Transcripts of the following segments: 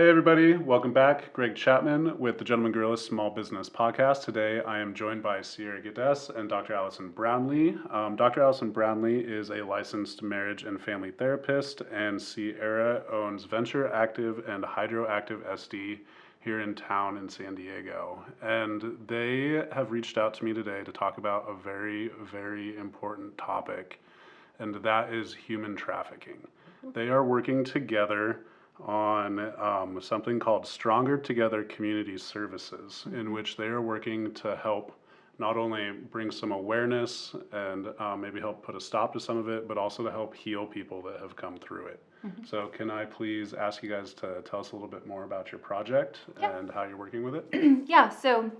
Hey everybody, welcome back. Greg Chapman with the Gentleman Gorilla Small Business Podcast. Today I am joined by Ciara Guedesse and Dr. Allison Brownlee. Dr. Allison Brownlee is a licensed marriage and family therapist, and Ciara owns Venture Active and Hydroactive SD here in town in San Diego. And they have reached out to me today to talk about a very, very important topic, and that is human trafficking. They are working together on something called Stronger Together Community Services, in which they are working to help not only bring some awareness and maybe help put a stop to some of it, but also to help heal people that have come through it. So can I please ask you guys to tell us a little bit more about your project and how you're working with it? Yeah, so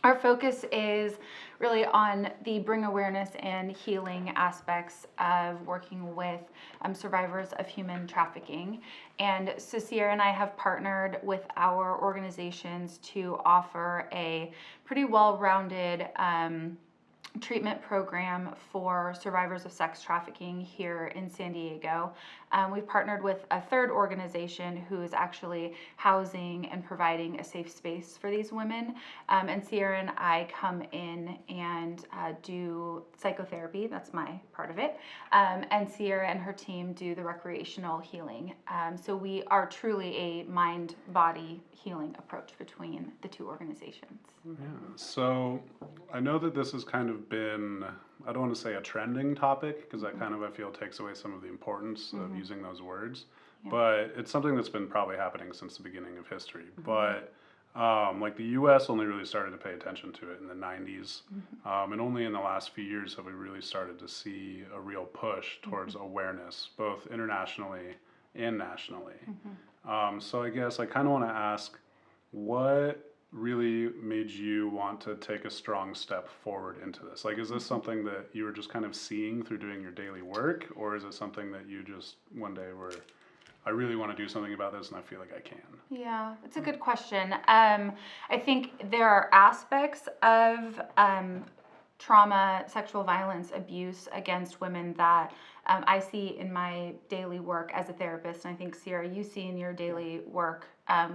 our focus is really on the bring awareness and healing aspects of working with survivors of human trafficking. And so Ciara and I have partnered with our organizations to offer a pretty well-rounded treatment program for survivors of sex trafficking here in San Diego. We've partnered with a third organization who is actually housing and providing a safe space for these women. And Ciara and I come in and do psychotherapy. That's my part of it. And Ciara and her team do the recreational healing. So we are truly a mind-body healing approach between the two organizations. Yeah, so I know that this has kind of been, I don't want to say a trending topic, because that kind of, I feel, takes away some of the importance of using those words. Yeah. But it's something that's been probably happening since the beginning of history. But like the US only really started to pay attention to it in the 90s. And only in the last few years have we really started to see a real push towards awareness, both internationally and nationally. So I guess I kind of want to ask, what really made you want to take a strong step forward into this? Like, is this something that you were just kind of seeing through doing your daily work, or is it something that you just one day were, I really want to do something about this and I feel like I can? Yeah, it's a good question. I think there are aspects of trauma, sexual violence, abuse against women that I see in my daily work as a therapist. And I think, Ciara, you see in your daily work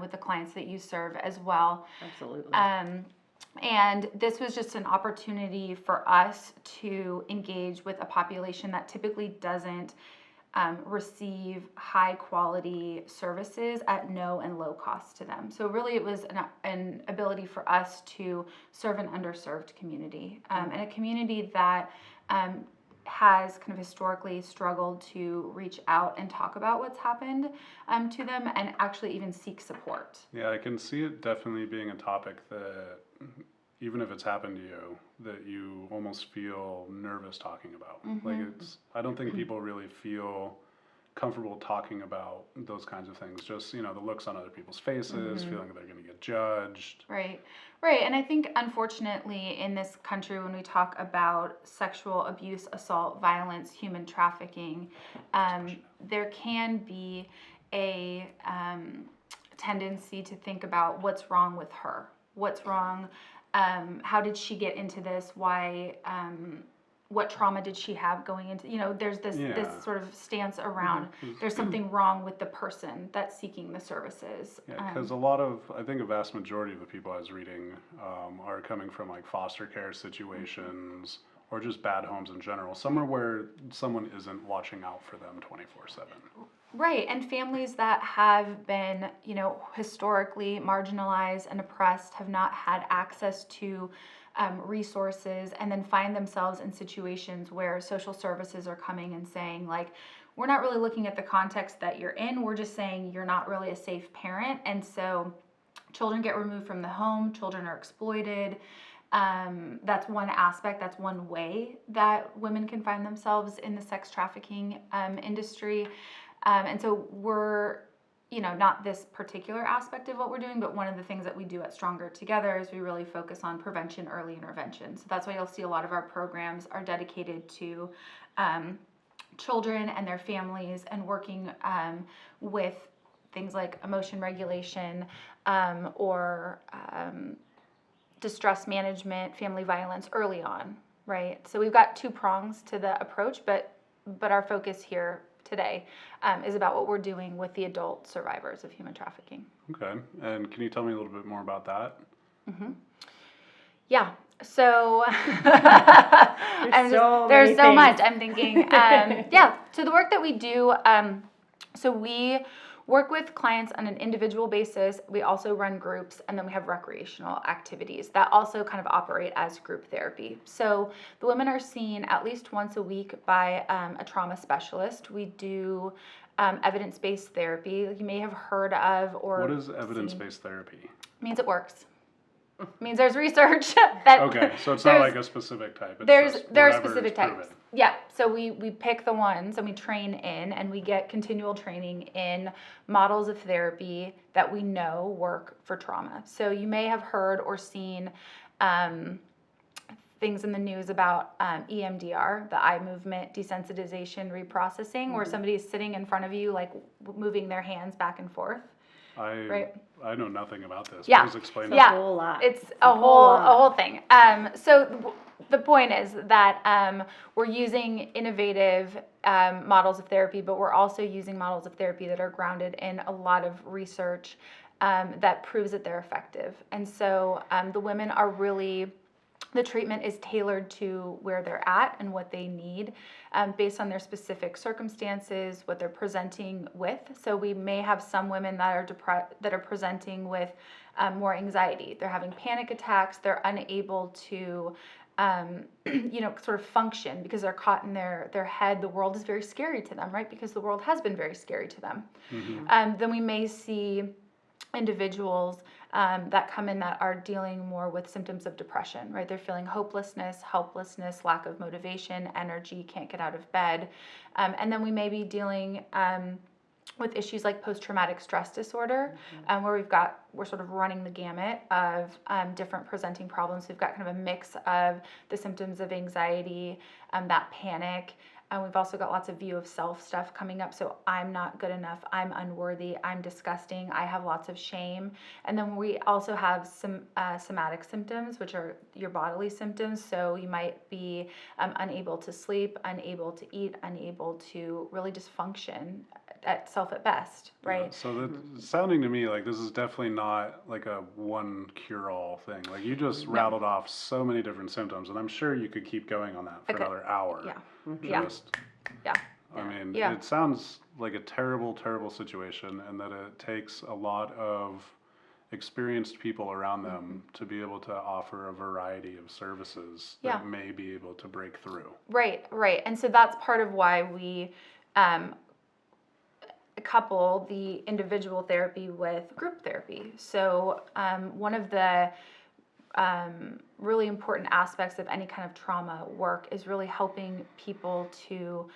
with the clients that you serve as well. Absolutely. And this was just an opportunity for us to engage with a population that typically doesn't receive high quality services at no and low cost to them. So really it was an ability for us to serve an underserved community, and a community that has kind of historically struggled to reach out and talk about what's happened to them and actually even seek support. Yeah, I can see it definitely being a topic that, even if it's happened to you, that you almost feel nervous talking about. Like, it's, I don't think people really feel comfortable talking about those kinds of things. Just, you know, the looks on other people's faces, feeling that they're going to get judged. Right. And I think, unfortunately, in this country, when we talk about sexual abuse, assault, violence, human trafficking, there can be a tendency to think about what's wrong with her. What's wrong? How did she get into this? Why? What trauma did she have going into? You know, there's this sort of stance around there's something wrong with the person that's seeking the services. Yeah, because I think a vast majority of the people I was reading are coming from like foster care situations or just bad homes in general, somewhere where someone isn't watching out for them 24/7. Right, and families that have been, you know, historically marginalized and oppressed, have not had access to resources, and then find themselves in situations where social services are coming and saying, like, we're not really looking at the context that you're in, we're just saying you're not really a safe parent, and so children get removed from the home, children are exploited. That's one aspect, that's one way that women can find themselves in the sex trafficking industry. And so we're, you know, not this particular aspect of what we're doing, but one of the things that we do at Stronger Together is we really focus on prevention, early intervention. So that's why you'll see a lot of our programs are dedicated to children and their families, and working with things like emotion regulation or distress management, family violence early on, right? So we've got two prongs to the approach, but our focus here today is about what we're doing with the adult survivors of human trafficking. Okay. And can you tell me a little bit more about that? Yeah. So There's so much. I'm thinking, so the work that we do, so we work with clients on an individual basis. We also run groups, and then we have recreational activities that also kind of operate as group therapy. So the women are seen at least once a week by a trauma specialist. We do evidence-based therapy. You may have heard of or What is evidence-based therapy? Means it works. Means there's research that Okay, so it's not like a specific type. It's there just are whatever specific is types. proven. Yeah, so we pick the ones and we train in, and we get continual training in models of therapy that we know work for trauma. So you may have heard or seen things in the news about EMDR, the eye movement desensitization reprocessing, where somebody is sitting in front of you, like moving their hands back and forth. I know nothing about this. Yeah. Please explain A that. whole lot. It's a whole thing. So the point is that we're using innovative models of therapy, but we're also using models of therapy that are grounded in a lot of research that proves that they're effective. And so the women are really, the treatment is tailored to where they're at and what they need based on their specific circumstances, what they're presenting with. So we may have some women that are presenting with more anxiety. They're having panic attacks. They're unable to sort of function because they're caught in their head. The world is very scary to them, right? Because the world has been very scary to them. Then we may see individuals that come in that are dealing more with symptoms of depression, right? They're feeling hopelessness, helplessness, lack of motivation, energy, can't get out of bed. And then we may be dealing with issues like post-traumatic stress disorder, where we're sort of running the gamut of different presenting problems. We've got kind of a mix of the symptoms of anxiety, that panic. We've also got lots of view of self stuff coming up. So I'm not good enough. I'm unworthy. I'm disgusting. I have lots of shame. And then we also have some somatic symptoms, which are your bodily symptoms. So you might be unable to sleep, unable to eat, unable to really just function at best, right? Yeah, so that's sounding to me like this is definitely not like a one cure-all thing. Like you just rattled off so many different symptoms, and I'm sure you could keep going on that for another hour. Yeah. I mean, Yeah. it sounds like a terrible, terrible situation, and that it takes a lot of experienced people around them to be able to offer a variety of services that may be able to break through. Right. And so that's part of why we couple the individual therapy with group therapy. So one of the really important aspects of any kind of trauma work is really helping people to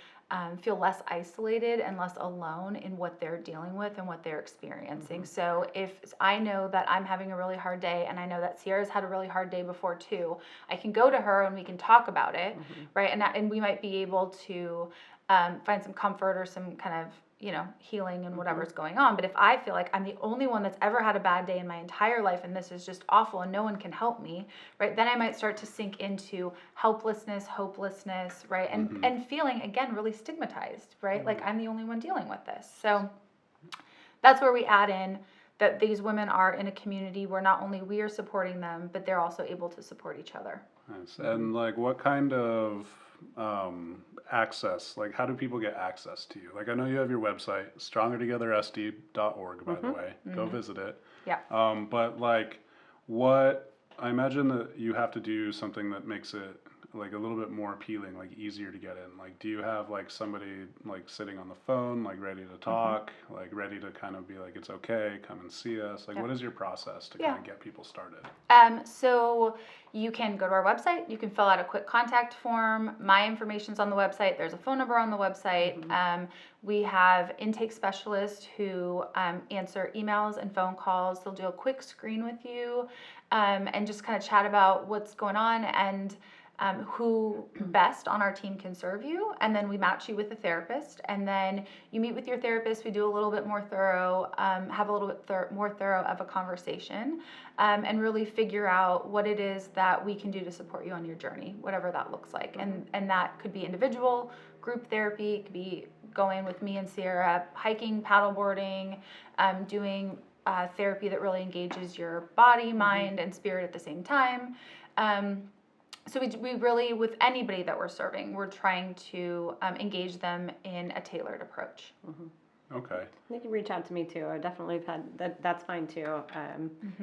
feel less isolated and less alone in what they're dealing with and what they're experiencing. So if I know that I'm having a really hard day, and I know that Ciara's had a really hard day before too, I can go to her and we can talk about it, right? And we might be able to find some comfort or some kind of healing and whatever's going on. But if I feel like I'm the only one that's ever had a bad day in my entire life and this is just awful and no one can help me, right, then I might start to sink into helplessness, hopelessness, right, and feeling, again, really stigmatized, right, like I'm the only one dealing with this. So that's where we add in that these women are in a community where not only we are supporting them, but they're also able to support each other. Nice. And like what kind of access, like how do people get access to you? Like I know you have your website, strongertogethersd.org, by the way. Go visit it. Yeah. But like what, I imagine that you have to do something that makes it like a little bit more appealing, like easier to get in. Like do you have like somebody like sitting on the phone, like ready to talk, like ready to kind of be like, it's okay, come and see us? Like what is your process to kind of get people started? So you can go to our website, you can fill out a quick contact form. My information's on the website. There's a phone number on the website. We have intake specialists who answer emails and phone calls. They'll do a quick screen with you and just kind of chat about what's going on and who best on our team can serve you, and then we match you with a therapist, and then you meet with your therapist. We do a little bit more thorough, have a little bit more thorough of a conversation, and really figure out what it is that we can do to support you on your journey, whatever that looks like, and that could be individual, group therapy, it could be go in with me and Ciara, hiking, paddleboarding, doing therapy that really engages your body, mind, and spirit at the same time. So we really, with anybody that we're serving, we're trying to engage them in a tailored approach. Okay. They can reach out to me too. I definitely have had that's fine too.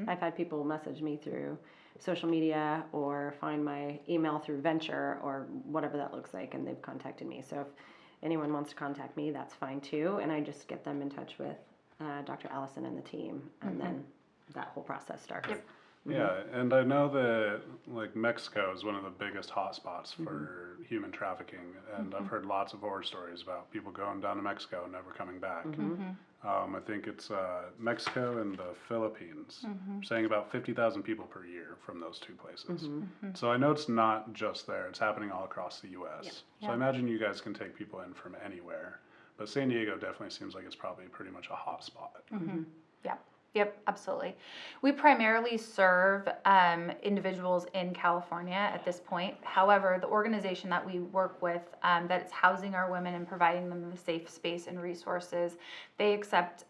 I've had people message me through social media or find my email through Venture or whatever that looks like, and they've contacted me. So if anyone wants to contact me, that's fine too. And I just get them in touch with Dr. Allison and the team, and then that whole process starts. Yep. Yeah, and I know that like Mexico is one of the biggest hotspots for human trafficking, and I've heard lots of horror stories about people going down to Mexico and never coming back. I think it's Mexico and the Philippines, saying about 50,000 people per year from those two places. So I know it's not just there; it's happening all across the U.S. So I imagine you guys can take people in from anywhere, but San Diego definitely seems like it's probably pretty much a hotspot. Yeah. Yep, absolutely. We primarily serve individuals in California at this point. However, the organization that we work with, that's housing our women and providing them a safe space and resources, they accept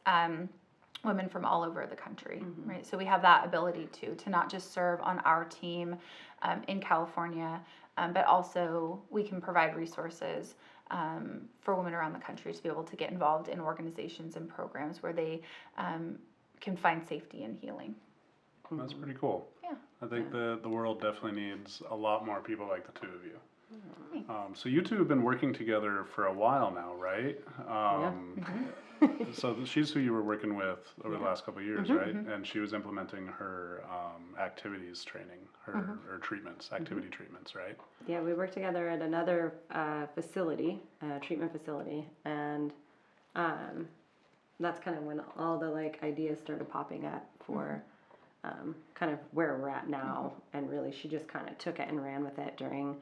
women from all over the country, right? So we have that ability to not just serve on our team in California, but also we can provide resources for women around the country to be able to get involved in organizations and programs where they can find safety and healing. That's pretty cool. Yeah. I think the world definitely needs a lot more people like the two of you. So you two have been working together for a while now, right? So she's who you were working with over the last couple of years, right? And she was implementing her activities training, her treatments, activity treatments, right? Yeah, we work together at another facility, treatment facility, and that's kind of when all the like ideas started popping up for kind of where we're at now. And really, she just kind of took it and ran with it during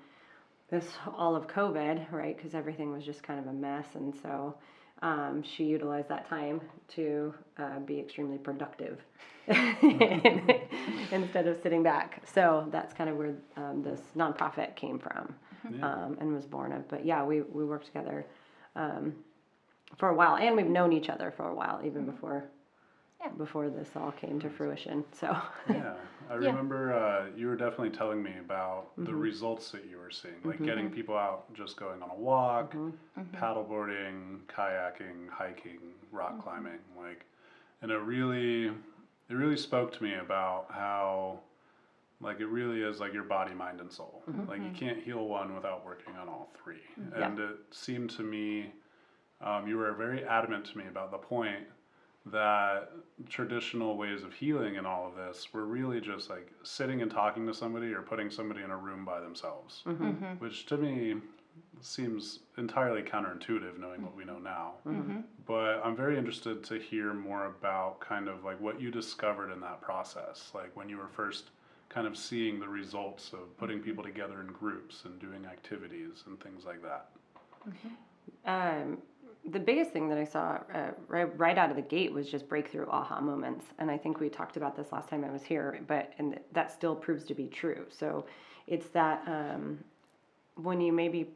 this all of COVID, right? Because everything was just kind of a mess, and so she utilized that time to be extremely productive instead of sitting back. So that's kind of where this nonprofit came from and was born of. But yeah, we worked together for a while, and we've known each other for a while, even before this all came to fruition. So yeah, I remember you were definitely telling me about the results that you were seeing, like getting people out, just going on a walk, paddleboarding, kayaking, hiking, rock climbing, like, and it really spoke to me about how, like, it really is like your body, mind, and soul. Like, you can't heal one without working on all three. And it seemed to me, you were very adamant to me about the point that traditional ways of healing in all of this were really just like sitting and talking to somebody or putting somebody in a room by themselves, which to me seems entirely counterintuitive knowing what we know now. But I'm very interested to hear more about kind of like what you discovered in that process, like when you were first kind of seeing the results of putting people together in groups and doing activities and things like that. The biggest thing that I saw right out of the gate was just breakthrough aha moments. And I think we talked about this last time I was here, and that still proves to be true. So it's that when you maybe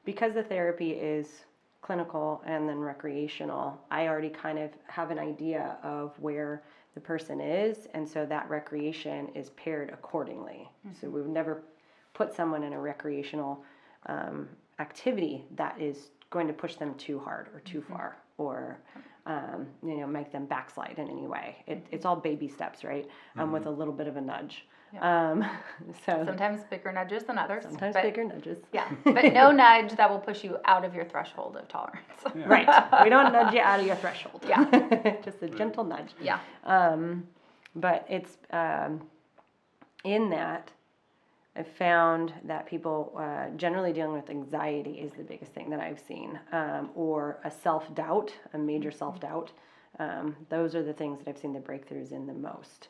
because the therapy is clinical and then recreational, I already kind of have an idea of where the person is. And so that recreation is paired accordingly. So we would never put someone in a recreational activity that is going to push them too hard or too far or make them backslide in any way. It's all baby steps, right? With a little bit of a nudge. So sometimes bigger nudges than others. Sometimes bigger nudges. Yeah, but no nudge that will push you out of your threshold of tolerance. Right. We don't nudge you out of your threshold. Yeah. Just a gentle nudge. Yeah. But it's in that I found that people generally dealing with anxiety is the biggest thing that I've seen, or a self-doubt, a major self-doubt. Those are the things that I've seen the breakthroughs in the most.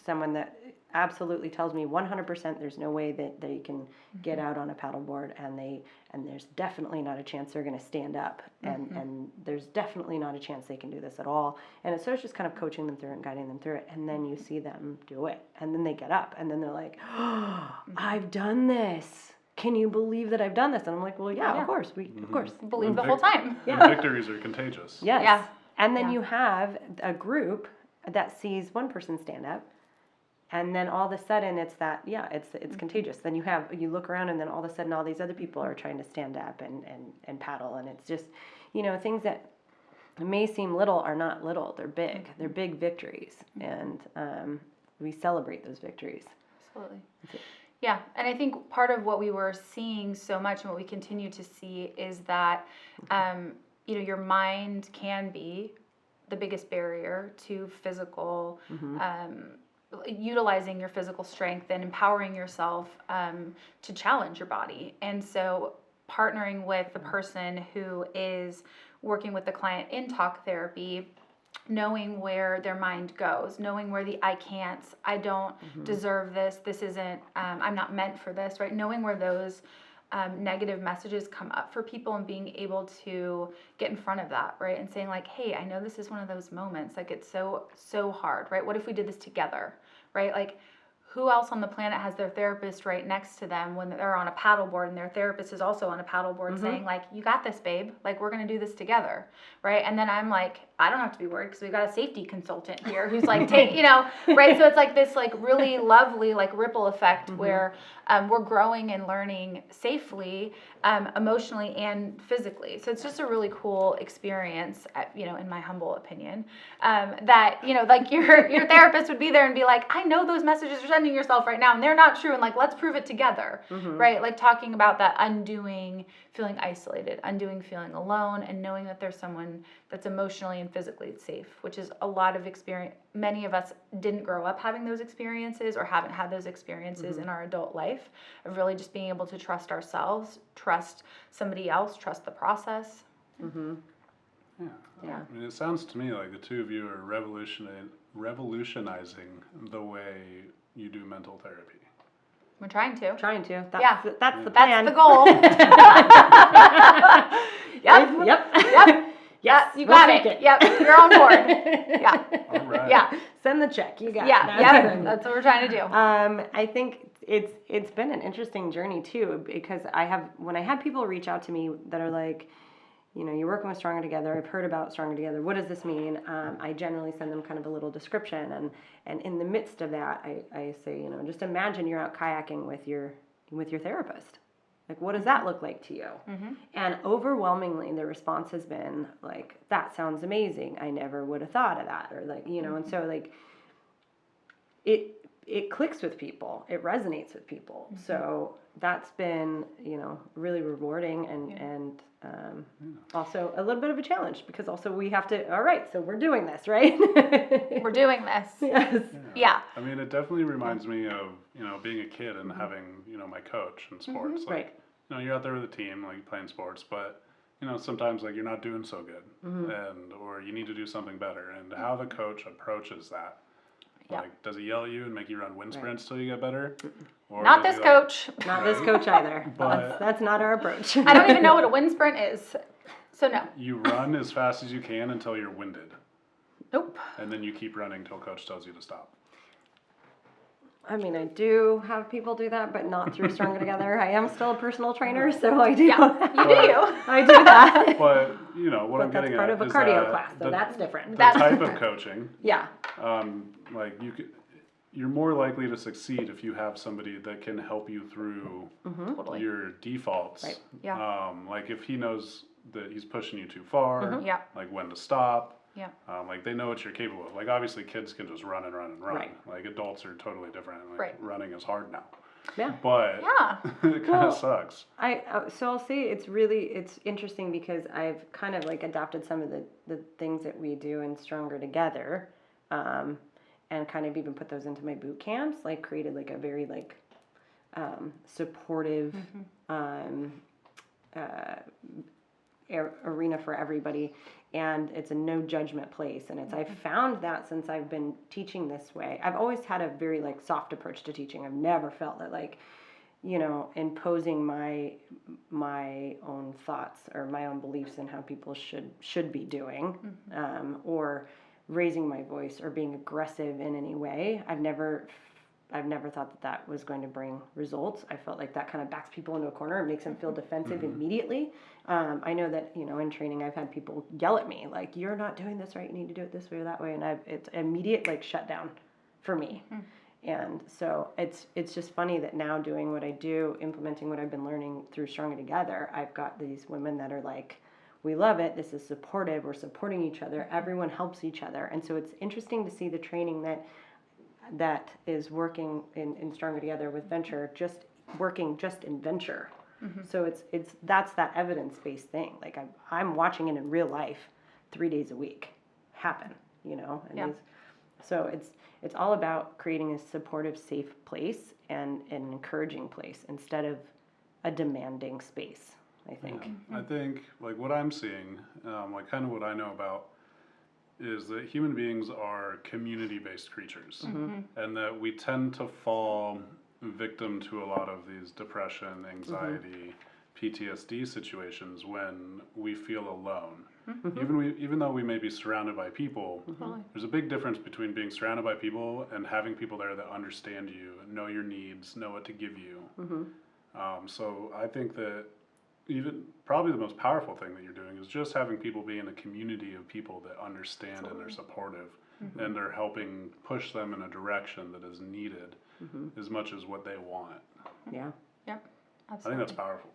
Someone that absolutely tells me 100% there's no way that they can get out on a paddleboard, and there's definitely not a chance they're going to stand up, and there's definitely not a chance they can do this at all. And so it's just kind of coaching them through it and guiding them through it, and then you see them do it, and then they get up, and then they're like, oh, I've done this. can you believe that I've done this? And I'm like, well, yeah. Yeah. of course, of course. Believe And the whole time. And victories are contagious. Yes. Yeah. And then Yeah. you have a group that sees one person stand up, and then all of a sudden it's that, it's contagious. Then you look around, and then all of a sudden all these other people are trying to stand up and paddle, and it's just, things that may seem little are not little. They're big. They're big victories, and we celebrate those victories. Absolutely. Yeah, and I think part of what we were seeing so much and what we continue to see is that, your mind can be the biggest barrier to physical, utilizing your physical strength and empowering yourself to challenge your body. And so partnering with the person who is working with the client in talk therapy, knowing where their mind goes, knowing where the I can'ts, I don't deserve this, this isn't, I'm not meant for this, right? Knowing where those negative messages come up for people and being able to get in front of that, right? And saying like, hey, I know this is one of those moments, like it's so hard, right? What if we did this together, right? Like, who else on the planet has their therapist right next to them when they're on a paddleboard and their therapist is also on a paddleboard saying like, you got this, babe. Like, we're going to do this together. Right. And then I'm like, I don't have to be worried because we've got a safety consultant here who's like, right. So it's like this like really lovely like ripple effect where we're growing and learning safely, emotionally and physically. So it's just a really cool experience, in my humble opinion, that, like your therapist would be there and be like, I know those messages you're sending yourself right now and they're not true. And like, let's prove it together. Right. Like talking about that undoing, feeling isolated, undoing feeling alone, and knowing that there's someone that's emotionally and physically safe, which is a lot of experience. Many of us didn't grow up having those experiences or haven't had those experiences in our adult life of really just being able to trust ourselves, trust somebody else, trust the process. Yeah. I mean, it sounds to me like the two of you are revolutionizing the way you do mental therapy. We're trying to. That's the plan. That's the goal. Yep. Yes, you got it. Yep, you're on board. Yeah. All right. Yeah. Send the check. You got it. Yeah. That's what we're trying to do. I think it's been an interesting journey too, because when I have people reach out to me that are like, you're working with Stronger Together, I've heard about Stronger Together, what does this mean? I generally send them kind of a little description, and in the midst of that, I say, just imagine you're out kayaking with your therapist. Like, what does that look like to you? And overwhelmingly, the response has been like, that sounds amazing. I never would have thought of that. Or like, and so like, it clicks with people. It resonates with people. So that's been, really rewarding and also a little bit of a challenge, because also we have to, all right, so we're doing this, right? We're doing this. Yes. Yeah. I mean, it definitely reminds me of, being a kid and having, my coach in sports. Like, you're out there with a team, like playing sports, but, sometimes like you're not doing so good or you need to do something better, and how the coach approaches that. Like, does he yell at you and make you run wind sprints till you get better? Or Not this coach. Not this coach either. But that's not our approach. I don't even know what a wind sprint is. So no. You run as fast as you can until you're winded. Nope. And then you keep running till coach tells you to stop. I mean, I do have people do that, but not through Stronger Together. I am still a personal trainer, so I do. Yeah, you do. I do that. But, what I'm But getting that's part at of a is cardio that class, so that's different. The That's type different. of coaching, Yeah. like you're more likely to succeed if you have somebody that can help you through Totally. your defaults. Right. Yeah. Like if he knows that he's pushing you too far, Yeah. like when to stop. Yeah. Like they know what you're capable of. Like obviously kids can just run and run and run. Right. Like adults are totally different. Like Right. running is hard now. Yeah. But Yeah. it kind of sucks. So I'll say it's interesting because I've kind of like adopted some of the things that we do in Stronger Together, and kind of even put those into my boot camps, like created like a very like supportive arena for everybody, and it's a no judgment place, and I've found that since I've been teaching this way, I've always had a very like soft approach to teaching. I've never felt that like, imposing my own thoughts or my own beliefs in how people should be doing, or raising my voice or being aggressive in any way. I've never I've never thought that was going to bring results. I felt like that kind of backs people into a corner and makes them feel defensive immediately. I know that, in training I've had people yell at me, like, you're not doing this right, you need to do it this way or that way, and it's immediate, like, shutdown for me. And so it's just funny that now doing what I do, implementing what I've been learning through Stronger Together, I've got these women that are like, we love it, this is supportive, we're supporting each other, everyone helps each other. And so it's interesting to see the training that is working in Stronger Together with Venture, working in Venture. So that's that evidence-based thing. Like I'm watching it in real life 3 days a week happen, and so it's all about creating a supportive, safe place and an encouraging place instead of a demanding space, I think. I think, like, what I'm seeing, like, kind of what I know about is that human beings are community-based creatures, and that we tend to fall victim to a lot of these depression, anxiety, PTSD situations when we feel alone. Even though we may be surrounded by people, there's a big difference between being surrounded by people and having people there that understand you, know your needs, know what to give you. So I think that even probably the most powerful thing that you're doing is just having people be in a community of people that understand and are supportive, and they're helping push them in a direction that is needed as much as what they want. Yeah. Yep. I Absolutely. think that's powerful.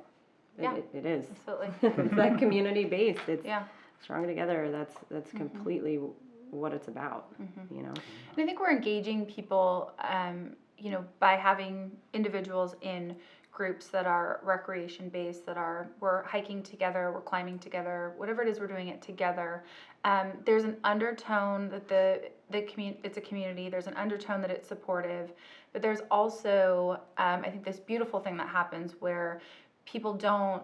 Yeah. It is. Absolutely. It's that community based. It's Yeah. Stronger Together. That's completely what it's about. And I think we're engaging people, by having individuals in groups that are recreation based, we're hiking together, we're climbing together, whatever it is, we're doing it together. There's an undertone that it's a community. There's an undertone that it's supportive, but there's also, I think, this beautiful thing that happens where people don't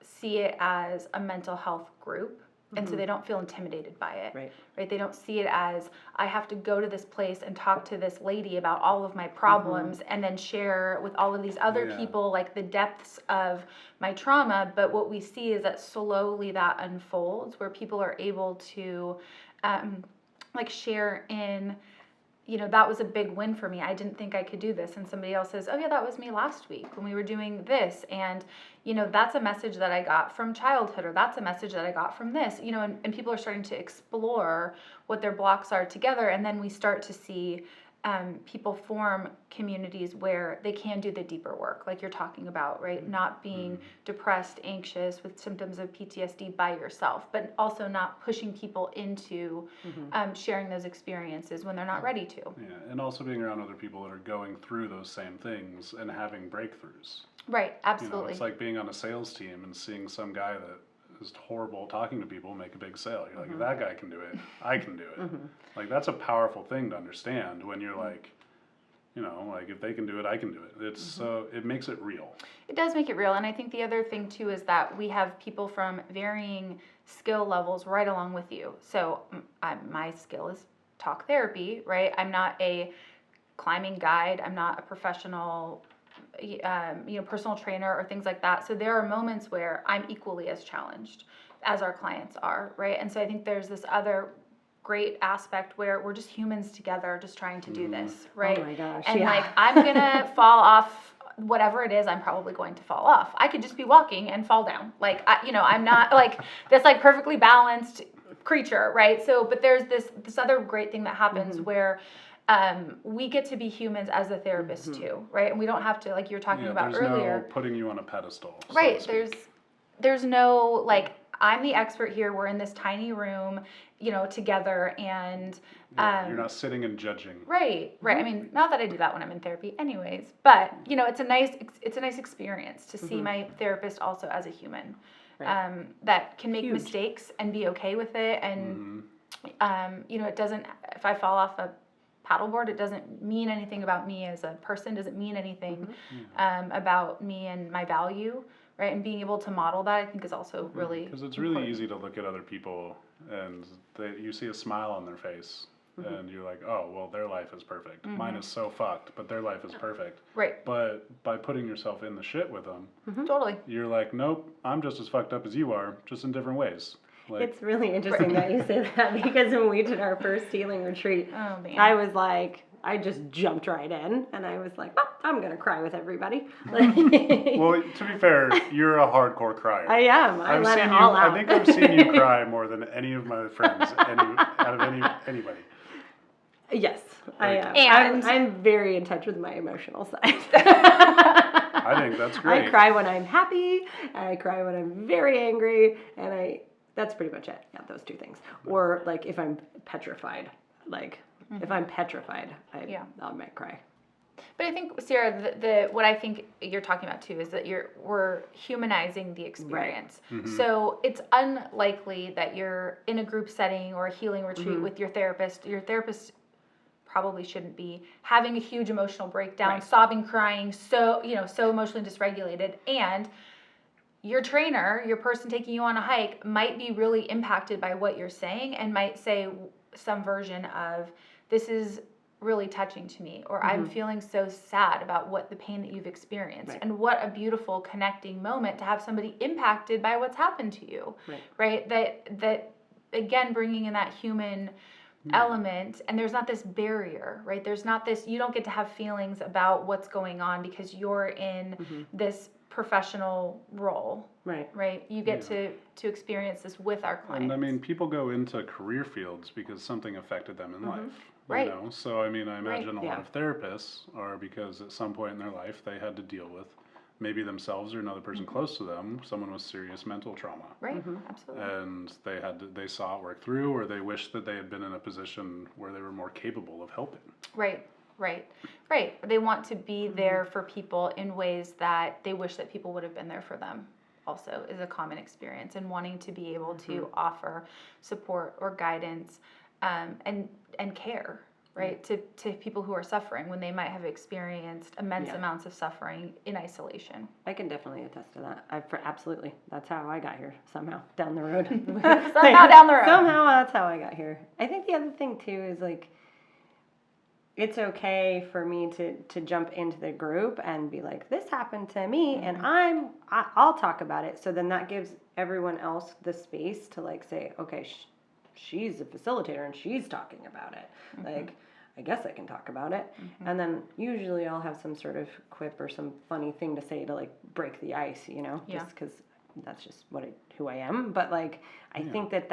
see it as a mental health group. And so they don't feel intimidated by it, right? They don't see it as, I have to go to this place and talk to this lady about all of my problems and then share with all of these other people, like, the depths of my trauma. But what we see is that slowly that unfolds where people are able to, share in, that was a big win for me. I didn't think I could do this. And somebody else says, oh yeah, that was me last week when we were doing this. And, that's a message that I got from childhood, or that's a message that I got from this, and people are starting to explore what their blocks are together. And then we start to see people form communities where they can do the deeper work, like you're talking about, right? Not being depressed, anxious, with symptoms of PTSD by yourself, but also not pushing people into sharing those experiences when they're not ready to. Yeah, and also being around other people that are going through those same things and having breakthroughs. Right, absolutely. It's like being on a sales team and seeing some guy that is horrible talking to people make a big sale. You're like, if that guy can do it, I can do it. Like, that's a powerful thing to understand when you're like, like, if they can do it, I can do it. It's so it makes it real. It does make it real. And I think the other thing too is that we have people from varying skill levels right along with you. So my skill is talk therapy, right? I'm not a climbing guide. I'm not a professional personal trainer or things like that. So there are moments where I'm equally as challenged as our clients are, right? And so I think there's this other great aspect where we're just humans together just trying to do this, right? Oh my gosh. And like, I'm gonna fall off whatever it is, I'm probably going to fall off. I could just be walking and fall down. Like, I'm not like this like perfectly balanced creature, right? So, but there's this other great thing that happens where we get to be humans as a therapist too, right? And we don't have to, like you were talking about earlier. No putting you on a pedestal. Right. So there's no, like, I'm the expert here. We're in this tiny room, together, and you're not sitting and judging. Right. I mean, not that I do that when I'm in therapy, anyways. But it's a nice experience to see my therapist also as a human, that can make mistakes and be okay with it, and it doesn't. If I fall off a paddleboard, it doesn't mean anything about me as a person. Doesn't mean anything about me and my value. Right, and being able to model that, I think, is also really because it's really easy to look at other people and you see a smile on their face, and you're like, oh, well, their life is perfect. Mine is so fucked, but their life is perfect. Right. But by putting yourself in the shit with them, totally, you're like, nope, I'm just as fucked up as you are, just in different ways. Like, it's really interesting that you say that, because when we did our first healing retreat, oh, man. I was like, I just jumped right in, and I was like, oh, I'm gonna cry with everybody. Well, to be fair, you're a hardcore crier. I am. I let it all out. I think I've seen you cry more than any of my friends, out of anybody. Yes, I am. And- I'm very in touch with my emotional side. I think that's great. I cry when I'm happy, I cry when I'm very angry, and that's pretty much it. Yeah, those two things. Or like if I'm petrified, if I'm petrified, I might cry. But I think, Ciara, the what I think you're talking about too is that we're humanizing the experience. Right. Mm-hmm. So it's unlikely that you're in a group setting or a healing retreat with your therapist. Your therapist probably shouldn't be having a huge emotional breakdown, Right. sobbing, crying, so emotionally dysregulated. And your trainer, your person taking you on a hike, might be really impacted by what you're saying and might say some version of, this is really touching to me, or I'm feeling so sad about the pain that you've experienced. Right. And what a beautiful connecting moment to have somebody impacted by what's happened to you. Right? That again, bringing in that human element, and there's not this barrier, right? There's not this, you don't get to have feelings about what's going on because you're in this professional role. Right? You get to experience this with our clients. And I mean, people go into career fields because something affected them in life. Right. You know? So I mean, I imagine a Yeah. lot of therapists are because at some point in their life they had to deal with maybe themselves or another person close to them, someone with serious mental trauma. Right, absolutely. And they saw it work through, or they wished that they had been in a position where they were more capable of helping. Right. They want to be there for people in ways that they wish that people would have been there for them. Also, is a common experience, and wanting to be able to offer support or guidance, and care, right, to people who are suffering when they might have experienced immense amounts of suffering in isolation. I can definitely attest to that. Absolutely. That's how I got here, somehow, down the road. Somehow down the road. Somehow that's how I got here. I think the other thing, too, is like, it's okay for me to jump into the group and be like, this happened to me, and I'll talk about it. So then that gives everyone else the space to like say, okay, she's a facilitator and she's talking about it. Like, I guess I can talk about it. And then usually I'll have some sort of quip or some funny thing to say to like break the ice, just because that's just who I am. But like, I think that's,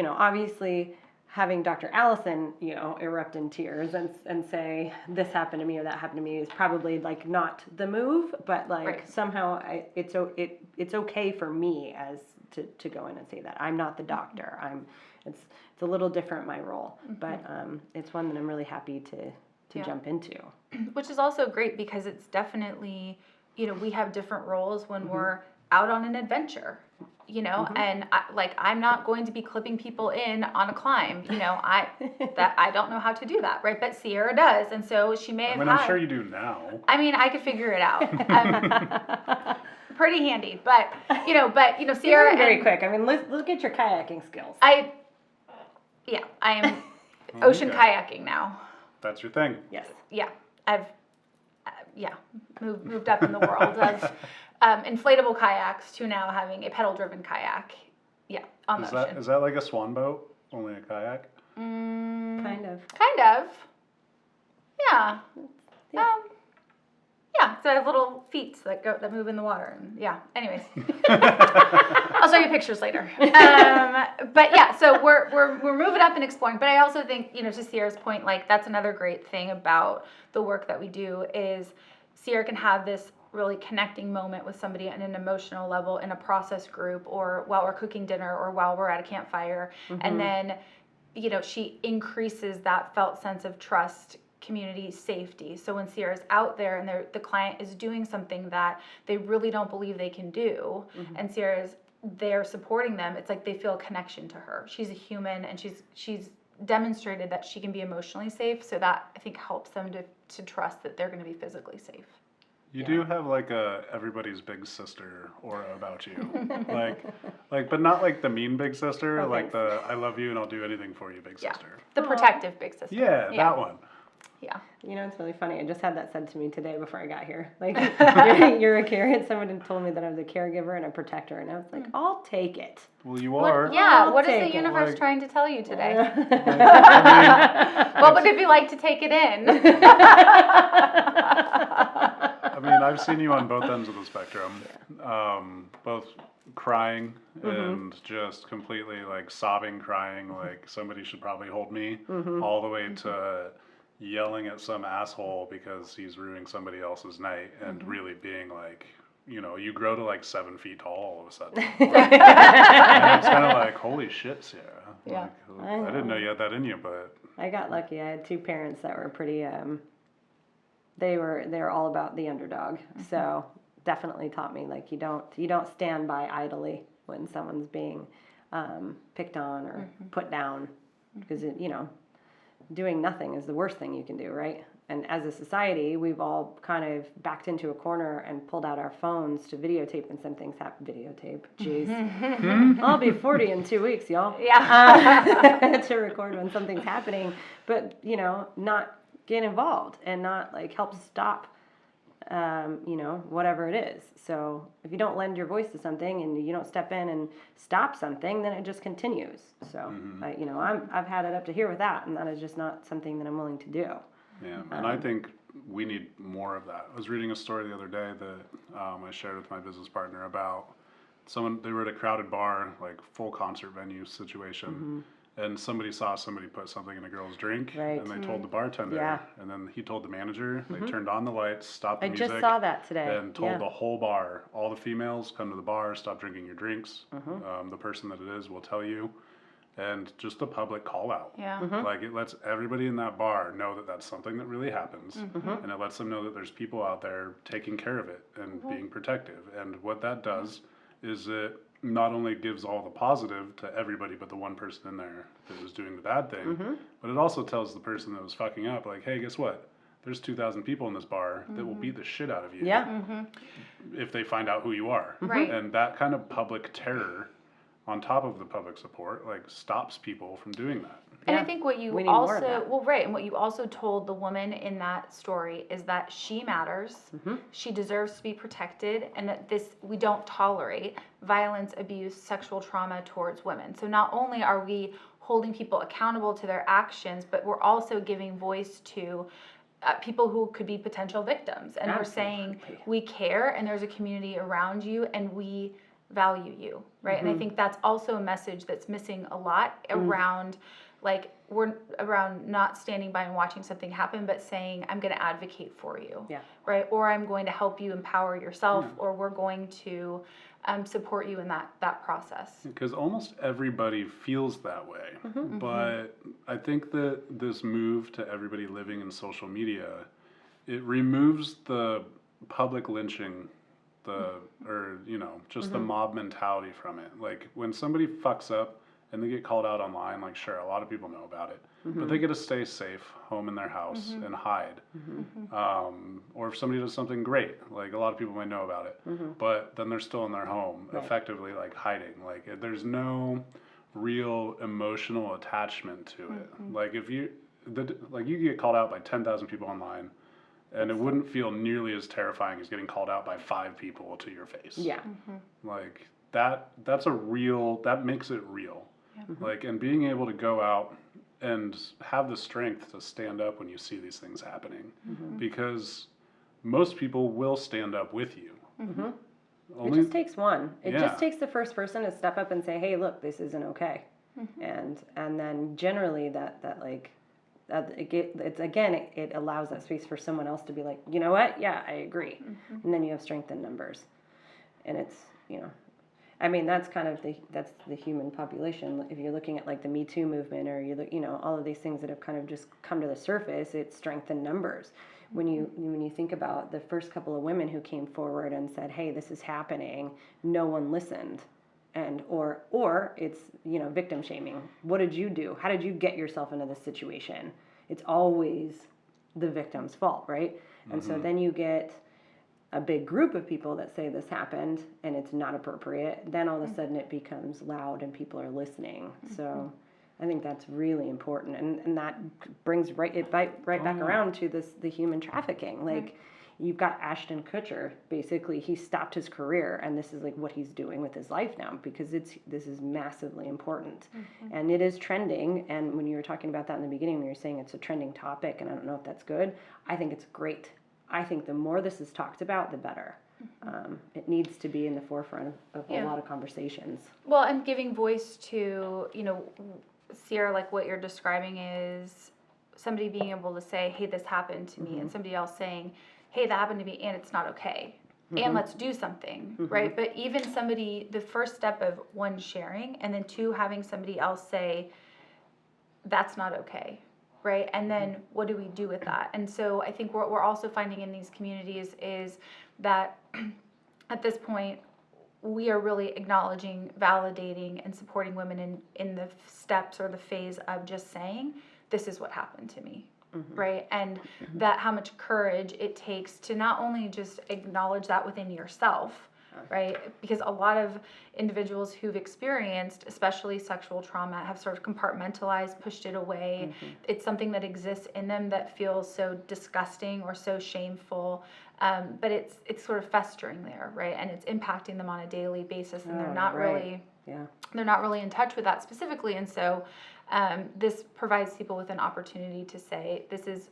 obviously having Dr. Allison, erupt in tears and say, this happened to me or that happened to me is probably like not the move, but like somehow it's okay for me as to go in and say that. I'm not the doctor. It's a little different, my role, but it's one that I'm really happy to jump into. Which is also great because it's definitely, we have different roles when we're out on an adventure, and I'm not going to be clipping people in on a climb, I don't know how to do that, right? But Ciara does, and so she may have I'm sure you do now. I mean, I could figure it out. Pretty handy, but Ciara. Very quick. I mean, look at your kayaking skills. I am ocean kayaking now. That's your thing. Yes. Yeah, I've moved up in the world of inflatable kayaks to now having a pedal-driven kayak. Yeah, on the ocean. Is that like a swan boat, only a kayak? Kind of. Yeah. Yeah. Yeah, so I have little feet that move in the water, and anyways. I'll show you pictures later. But yeah, so we're moving up and exploring, but I also think, to Ciara's point, like that's another great thing about the work that we do is Ciara can have this really connecting moment with somebody on an emotional level in a process group or while we're cooking dinner or while we're at a campfire, and then, she increases that felt sense of trust, community, safety. So when Ciara's out there and the client is doing something that they really don't believe they can do, and Ciara's there supporting them, it's like they feel a connection to her. She's a human, and she's demonstrated that she can be emotionally safe, so that I think helps them to trust that they're going to be physically safe. You do have like a everybody's big sister aura about you, like, but not like the mean big sister, like the I love you and I'll do anything for you big sister. The protective big sister. Yeah, that one. Yeah. You know, it's really funny. I just had that said to me today before I got here. Like, you're a caregiver. Someone had told me that I was a caregiver and a protector, and I was like, I'll take it. Well, you are. Yeah, what is take the it. universe Like- trying to tell you today? I What would it be like to take it in? mean, I've seen you on both ends of the spectrum. Both crying and just completely like sobbing, crying, like somebody should probably hold me, all the way to yelling at some asshole because he's ruining somebody else's night and really being like, you know, you grow to like 7 feet tall all of a sudden. And it's kind of like, holy shit, Ciara. Yeah. Like, I didn't know you had that in you, but I got lucky. I had 2 parents that were pretty, they were all about the underdog. So definitely taught me, like, you don't stand by idly when someone's being picked on or put down, because you know, doing nothing is the worst thing you can do, right? And as a society, we've all kind of backed into a corner and pulled out our phones to videotape when some things happen. Videotape, jeez. I'll be 40 in 2 weeks, y'all. Yeah. To record when something's happening, but you know, not get involved and not like help stop, you know, whatever it is. So if you don't lend your voice to something and you don't step in and stop something, then it just continues. So you know, I've had it up to here with that, and that is just not something that I'm willing to do. yeah, and I think we need more of that. I was reading a story the other day that I shared with my business partner about they were at a crowded bar, like full concert venue situation, and somebody saw somebody put something in a girl's drink, Right. and they told the bartender, Yeah. and then he told the manager, they turned on the lights, stopped the I music, just saw that today. and told the whole bar, all the females, come to the bar, stop drinking your drinks, the person that it is will tell you, and just the public call out. Yeah. Like, it lets everybody in that bar know that that's something that really happens, and it lets them know that there's people out there taking care of it and being protective. And what that does is it not only gives all the positive to everybody but the one person in there that was doing the bad thing, but it also tells the person that was fucking up, like, hey, guess what? There's 2,000 people in this bar that will beat the shit out of you if they find out who you are. Right. And that kind of public terror on top of the public support, like, stops people from doing that. And I Yeah. think what you We need more of also, that. well, right, and what you also told the woman in that story is that she matters, she deserves to be protected, and that we don't tolerate violence, abuse, sexual trauma towards women. So not only are we holding people accountable to their actions, but we're also giving voice to people who could be potential victims. And we're saying, Absolutely. we care, and there's a community around you, and we value you, right? And I think that's also a message that's missing a lot around, like, we're around not standing by and watching something happen, but saying, I'm going to advocate for you, right? Or I'm going to help you empower yourself, or we're going to support you in that process. Because almost everybody feels that way. But I think that this move to everybody living in social media, it removes the public lynching, or, you know, just the mob mentality from it. Like, when somebody fucks up and they get called out online, like, sure, a lot of people know about it, but they get to stay safe home in their house and hide. Or if somebody does something great, like, a lot of people may know about it, but then they're still in their home, effectively, like, hiding. Like, there's no real emotional attachment to it. Like, if you could get called out by 10,000 people online, and it wouldn't feel nearly as terrifying as getting called out by 5 people to your face. Yeah. Like, that makes it real. Like, and being able to go out and have the strength to stand up when you see these things happening, because most people will stand up with you. It just takes one. It Yeah. just takes the first person to step up and say, hey, look, this isn't okay. And then generally it allows that space for someone else to be like, you know what? Yeah, I agree. And then you have strength in numbers. And it's, you know, I mean, that's kind of that's the human population. If you're looking at like the Me Too movement, or you know, all of these things that have kind of just come to the surface, it's strength in numbers. When you think about the first couple of women who came forward and said, hey, this is happening, no one listened. And or it's, you know, victim shaming. What did you do? How did you get yourself into this situation? It's always the victim's fault, right? And so then you get a big group of people that say this happened and it's not appropriate. Then all of a sudden it becomes loud and people are listening. So I think that's really important, and that brings right back around to the human trafficking. Like, you've got Ashton Kutcher. Basically, he stopped his career, and this is like what he's doing with his life now, because this is massively important, and it is trending. And when you were talking about that in the beginning, when you were saying it's a trending topic, and I don't know if that's good, I think it's great. I think the more this is talked about, the better. It needs to be in the forefront of a lot of conversations. Well, and giving voice to, Ciara, like what you're describing is somebody being able to say, hey, this happened to me, and somebody else saying, hey, that happened to me, and it's not okay, and let's do something, right? But even somebody, the first step of one, sharing, and then two, having somebody else say, that's not okay, right? And then what do we do with that? And so I think what we're also finding in these communities is that at this point, we are really acknowledging, validating, and supporting women in the steps or the phase of just saying, this is what happened to me, right? And that how much courage it takes to not only just acknowledge that within yourself, right? Because a lot of individuals who've experienced, especially sexual trauma, have sort of compartmentalized, pushed it away. It's something that exists in them that feels so disgusting or so shameful. But it's sort of festering there, right? And it's impacting them on a daily basis, and they're not really in touch with that specifically. And so this provides people with an opportunity to say, this is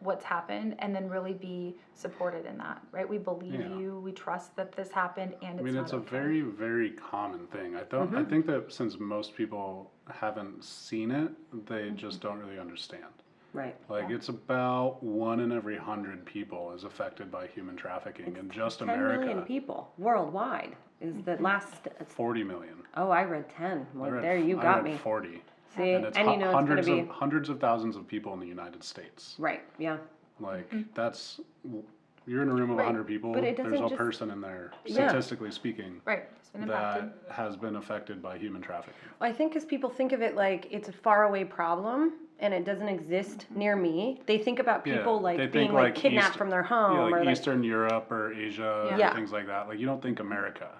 what's happened, and then really be supported in that, right? We believe you, we trust that this happened, and it's a very, very common thing. I think that since most people haven't seen it, they just don't really understand. Right. Like, it's about 1 in every 100 people is affected by human trafficking in just 10 America. 10 million people worldwide is the last. 40 million. Oh, I read 10. Well, I got read me. 40. See, and it's hundreds of thousands of people in the United States. Right. Yeah. Like, that's, you're in a room of 100 people, But it there's doesn't a just- person in there, Yeah. statistically speaking, right. It's been impacted. that has been affected by human trafficking. I think because people think of it like it's a faraway problem and it doesn't exist near me. They think about people they being think like kidnapped from their home, like or Eastern Europe or Asia Yeah. or things like that. Like, you don't think America,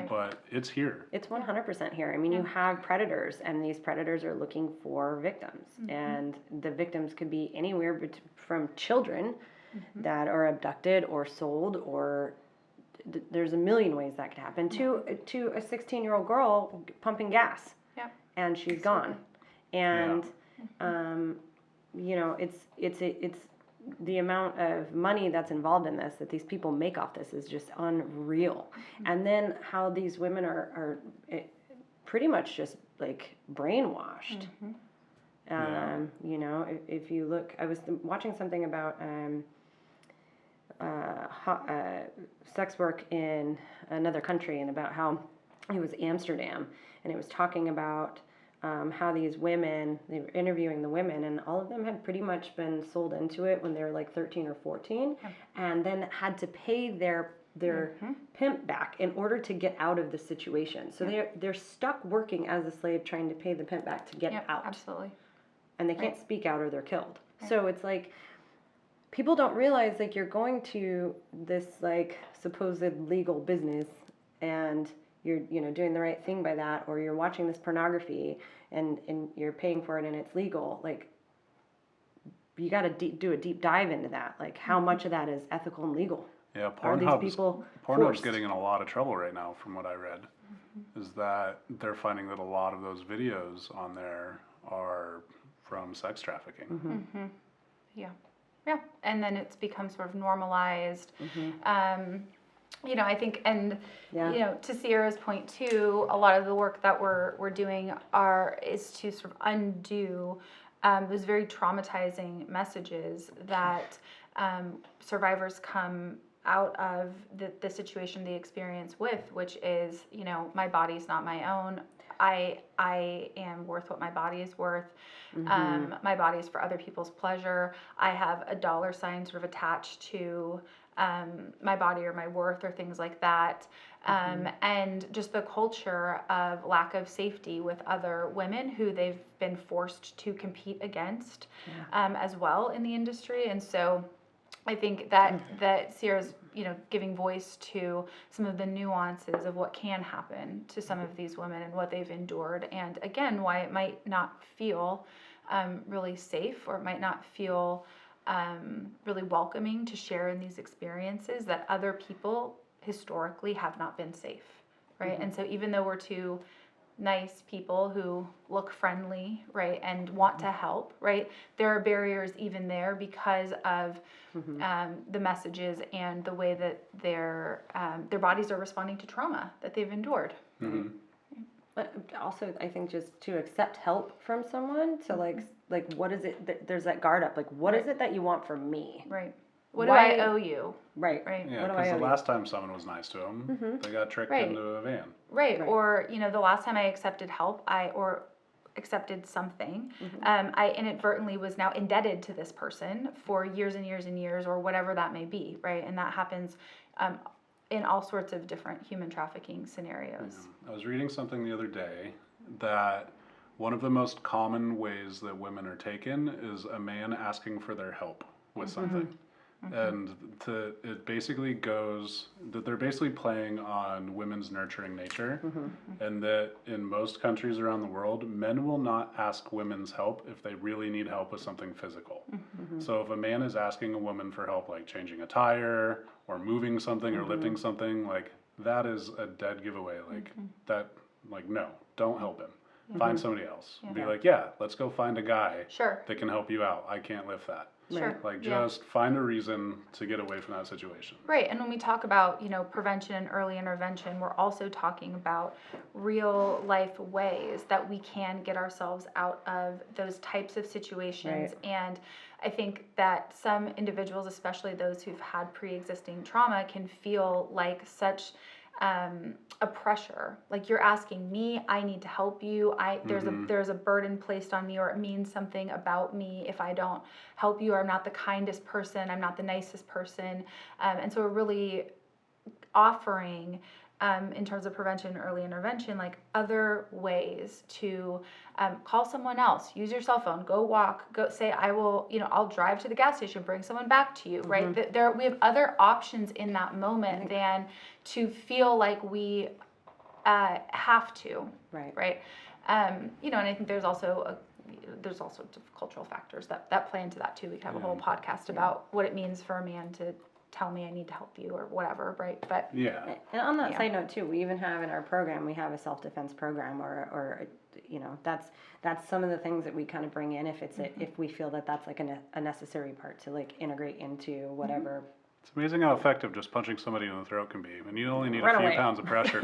but it's here. It's 100% here. I mean, you have predators, and these predators are looking for victims, and the victims could be anywhere from children that are abducted or sold, or there's a million ways that could happen, to a 16-year-old girl pumping gas, and she's gone, and it's the amount of money that's involved in this, that these people make off this, is just unreal. And then how these women are pretty much just like brainwashed. If you look, I was watching something about sex work in another country, and about how it was Amsterdam, and it was talking about how these women, they were interviewing the women, and all of them had pretty much been sold into it when they were like 13 or 14, and then had to pay their pimp back in order to get out of the situation. So they're stuck working as a slave, trying to pay the pimp back to get out. Absolutely. And they can't speak out, or they're killed. So it's like, people don't realize, like, you're going to this like supposed legal business, and you're doing the right thing by that, or you're watching this pornography and you're paying for it and it's legal. Like, you got to do a deep dive into that. Like, how much of that is ethical and legal? Yeah, Are these people Pornhub's forced? getting in a lot of trouble right now, from what I read. Is that they're finding that a lot of those videos on there are from sex trafficking. Yeah, and then it's become sort of normalized. I think, and to Ciara's point too, a lot of the work that we're doing is to sort of undo those very traumatizing messages that survivors come out of the situation they experience with, which is, my body's not my own. I am worth what my body is worth. My body is for other people's pleasure. I have a dollar sign sort of attached to my body or my worth or things like that. And just the culture of lack of safety with other women who they've been forced to compete against as well in the industry. And so I think that Ciara's giving voice to some of the nuances of what can happen to some of these women and what they've endured, and again, why it might not feel really safe, or it might not feel really welcoming to share in these experiences that other people historically have not been safe, right? And so even though we're two nice people who look friendly, right, and want to help, right, there are barriers even there because of the messages and the way that their bodies are responding to trauma that they've endured. But also, I think just to accept help from someone, to like what is it, there's that guard up, like, what is it that you want from me? Right. What Why- do I owe you? Right. Right. Yeah, What do I because owe the you? last time someone was nice to them, they got tricked Right. into a van. Right. Right. Or, the last time I accepted help, or accepted something, I inadvertently was now indebted to this person for years and years and years, or whatever that may be, right? And that happens in all sorts of different human trafficking scenarios. I was reading something the other day that one of the most common ways that women are taken is a man asking for their help with something. And it basically goes that they're basically playing on women's nurturing nature, and that in most countries around the world, men will not ask women's help if they really need help with something physical. So if a man is asking a woman for help, like changing a tire or moving something or lifting something, like that is a dead giveaway. Like that, like no, don't help him. Find somebody else. Be like, yeah, let's go find a guy Sure. that can help you out. I can't lift that. Sure. Like Yeah. just find a reason to get away from that situation. Right, and when we talk about, prevention and early intervention, we're also talking about real life ways that we can get ourselves out of those types of situations. Right. And I think that some individuals, especially those who've had pre-existing trauma, can feel like such a pressure. Like, you're asking me, I need to help you. There's a burden placed on me, or it means something about me if I don't help you, or I'm not the kindest person, I'm not the nicest person. And so we're really offering, in terms of prevention and early intervention, like other ways to call someone else, use your cell phone, go walk, go say, I'll drive to the gas station, bring someone back to you, right? We have other options in that moment than to feel like we have to, right? And I think there's also there's all sorts of cultural factors that play into that too. We could have a whole podcast about what it means for a man to tell me I need to help you or whatever, right? But Yeah. And on that side note too, we even have in our program, we have a self-defense program, or that's some of the things that we kind of bring in if it's if we feel that that's like a necessary part to like integrate into whatever. It's amazing how effective just punching somebody in the throat can be. And you only need Run a few away. pounds of pressure.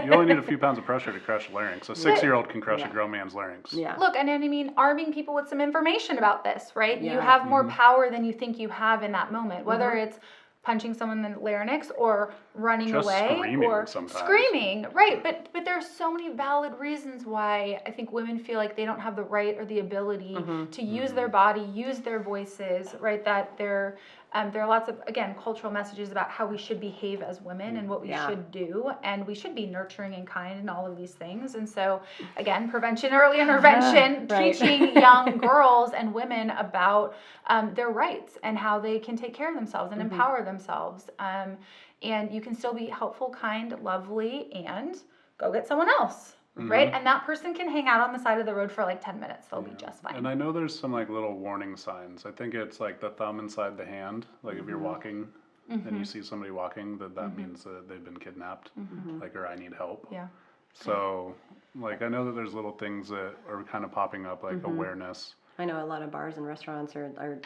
You only need a few pounds of pressure to crush a larynx. A 6-year-old can crush a grown man's larynx. Yeah. look, and I mean, arming people with some information about this, right? You Yeah. have more power than you think you have in that moment, whether it's punching someone in the larynx or running Just away screaming or sometimes. screaming, right? But there's so many valid reasons why I think women feel like they don't have the right or the ability to use their body, use their voices, right? That there are lots of, again, cultural messages about how we should behave as women and what we should do, and we should be nurturing and kind and all of these things. And so, again, prevention, early intervention, Right. teaching young girls and women about their rights and how they can take care of themselves and empower themselves. And you can still be helpful, kind, lovely, and go get someone else, right? And that person can hang out on the side of the road for like 10 minutes. They'll be just fine. And I know there's some like little warning signs. I think it's like the thumb inside the hand. Like if you're walking and you see somebody walking, that means that they've been kidnapped. Like, or I need help. Yeah. So like I know that there's little things that are kind of popping up, like awareness. I know a lot of bars and restaurants are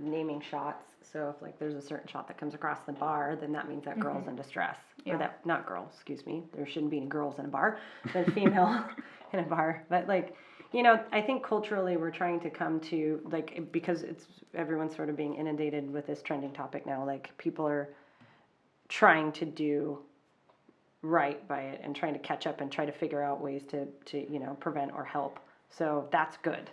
naming shots. So if like there's a certain shot that comes across the bar, then that means that girl's in distress. Yeah. Or that, not girl, excuse me. There shouldn't be any girls in a bar, but female in a bar. But like, I think culturally we're trying to come to like, because everyone's sort of being inundated with this trending topic now. Like people are trying to do right by it and trying to catch up and try to figure out ways to prevent or help. So that's good.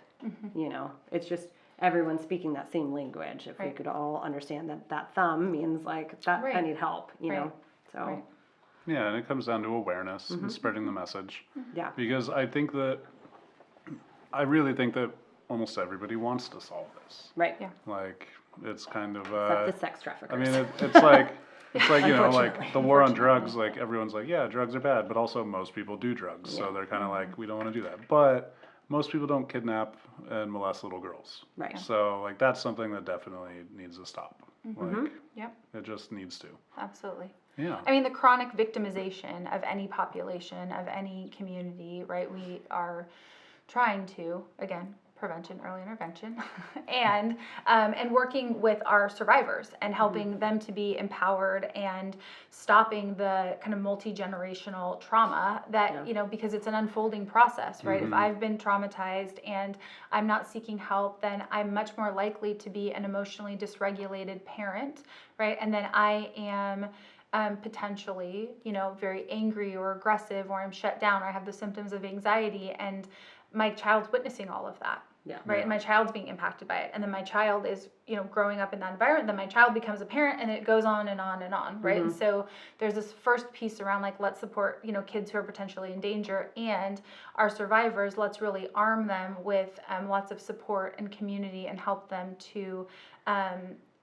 It's just everyone speaking that same language. If we could all understand that thumb means like that I need help, So Yeah, and it comes down to awareness and spreading the message. yeah. Because I really think that almost everybody wants to solve this. Right. Yeah. Like, it's kind of, Except the sex traffickers. I mean, it's like, It's like, you know, like Unfortunately. the war on drugs, like everyone's like, yeah, drugs are bad, but also most people do drugs. So Yeah. they're kind of like, we don't want to do that. But most people don't kidnap and molest little girls. Right. So like that's something that definitely needs to stop. Like Yep, it just needs to. absolutely. Yeah. I mean, the chronic victimization of any population, of any community, right? We are trying to, again, prevention, early intervention, and working with our survivors and helping them to be empowered and stopping the kind of multi-generational trauma that, you know, because it's an unfolding process, right? If I've been traumatized and I'm not seeking help, then I'm much more likely to be an emotionally dysregulated parent, right? And then I am potentially, you know, very angry or aggressive, or I'm shut down, or I have the symptoms of anxiety, and my child's witnessing all of that. Yeah. Right. Yeah. And my child's being impacted by it. And then my child is, you know, growing up in that environment. Then my child becomes a parent, and it goes on and on and on. Right. And so there's this first piece around like, let's support, you know, kids who are potentially in danger, and our survivors, let's really arm them with lots of support and community and help them to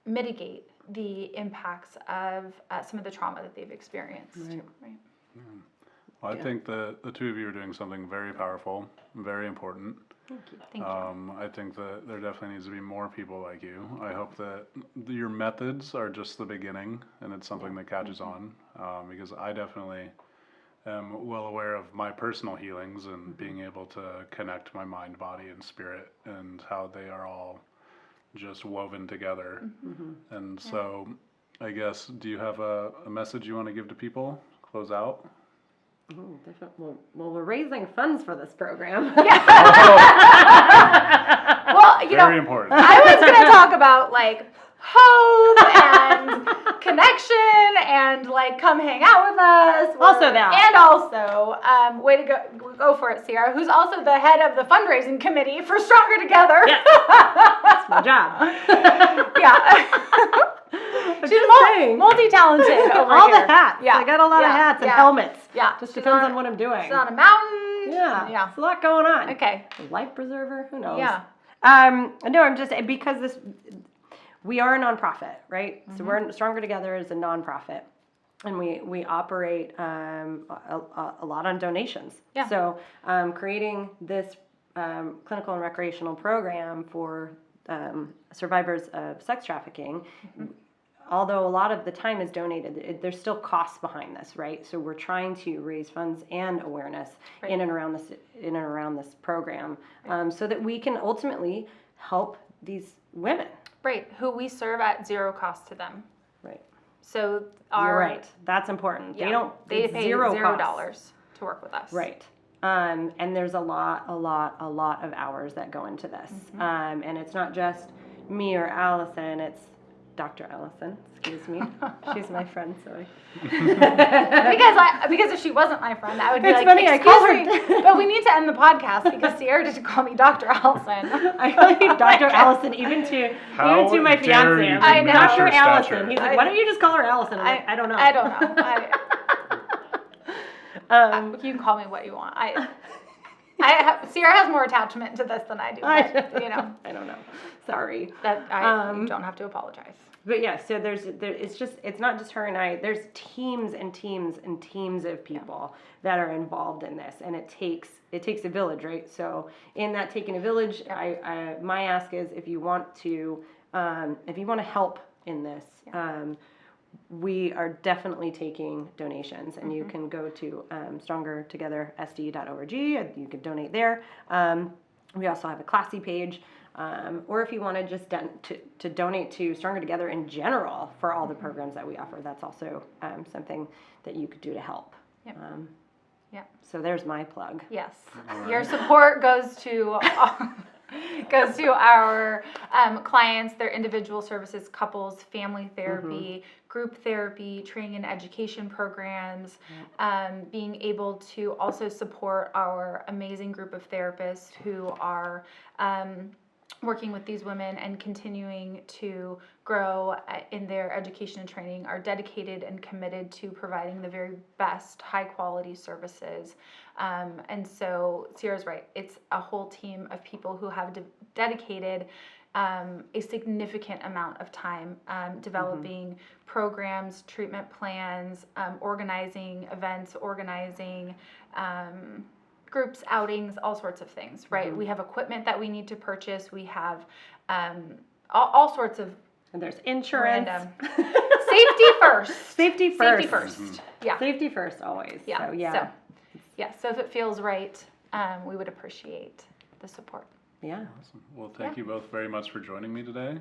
mitigate the impacts of some of the trauma that they've experienced. Right. Well, I think the two of you are doing something very powerful, very important. Thank you. I think that there definitely needs to be more people like you. I hope that your methods are just the beginning, and it's something that catches on, because I definitely am well aware of my personal healings and being able to connect my mind, body, and spirit, and how they are all just woven together. And so I guess, do you have a message you want to give to people? Close out? Oh, definitely. Well, we're raising funds for this program. Well, you Very know, important. I was going to talk about like home and connection and like come hang out with us. Also that. And also, way to go for it, Ciara, who's also the head of the fundraising committee for Stronger Together. Yes. That's my job. Yeah. She's multi-talented over All here. the hats. Yeah. I got a lot of hats and helmets. Yeah. Just She's depends on what I'm doing. She's on a mountain. Yeah. Yeah. It's a lot going on. Okay. A life preserver. Who knows? Yeah. No, I'm just, because we are a nonprofit, right? So we're Stronger Together is a nonprofit, and we operate a lot on donations. Yeah. So creating this clinical and recreational program for survivors of sex trafficking, although a lot of the time is donated, there's still costs behind this, right? So we're trying to raise funds and awareness in and around this program, so that we can ultimately help these women. Right. Who we serve at zero cost to them. Right. So You're right. That's important. Yeah, they it's pay zero $0 to work with us. Right. And there's a lot of hours that go into this. And it's not just me or Allison, it's Dr. Allison, excuse me. She's my friend, sorry. because if she wasn't my friend, I would be It's like, funny, I call her- excuse me, but we need to end the podcast because Ciara didn't call me Dr. Allison. I call you Dr. Allison even to my dare fiance. you I'm like, diminish Dr. your Allison. stature? He's like, why don't you just call her Allison? I'm like, I don't know. I don't know. You can call me what you want. Ciara has more attachment to this than I do. But, you know, I don't know. Sorry. that you don't have to apologize. But yeah, so it's not just her and I. There's teams and teams and teams of people that are involved in this, and it takes a village, right? So in that taking a village, my ask is if you want to help in this, we are definitely taking donations, and you can go to strongertogethersd.org, and you can donate there. We also have a Classy page. Or if you want to just to donate to Stronger Together in general for all the programs that we offer, that's also something that you could do to help. Yep. So there's my plug. Yes. Your support goes to our clients, their individual services, couples, family therapy, group therapy, training and education programs, being able to also support our amazing group of therapists who are working with these women and continuing to grow in their education and training, are dedicated and committed to providing the very best high quality services. And so Ciara's right. It's a whole team of people who have dedicated a significant amount of time developing programs, treatment plans, organizing events, organizing groups, outings, all sorts of things, right? We have equipment that we need to purchase. We have all sorts of And there's insurance. random safety first. Safety first. Safety first. Yeah. Safety first always. Yeah. So, yeah. So if it feels right, we would appreciate the support. Yeah. Awesome. Well, thank you both very much for joining me today.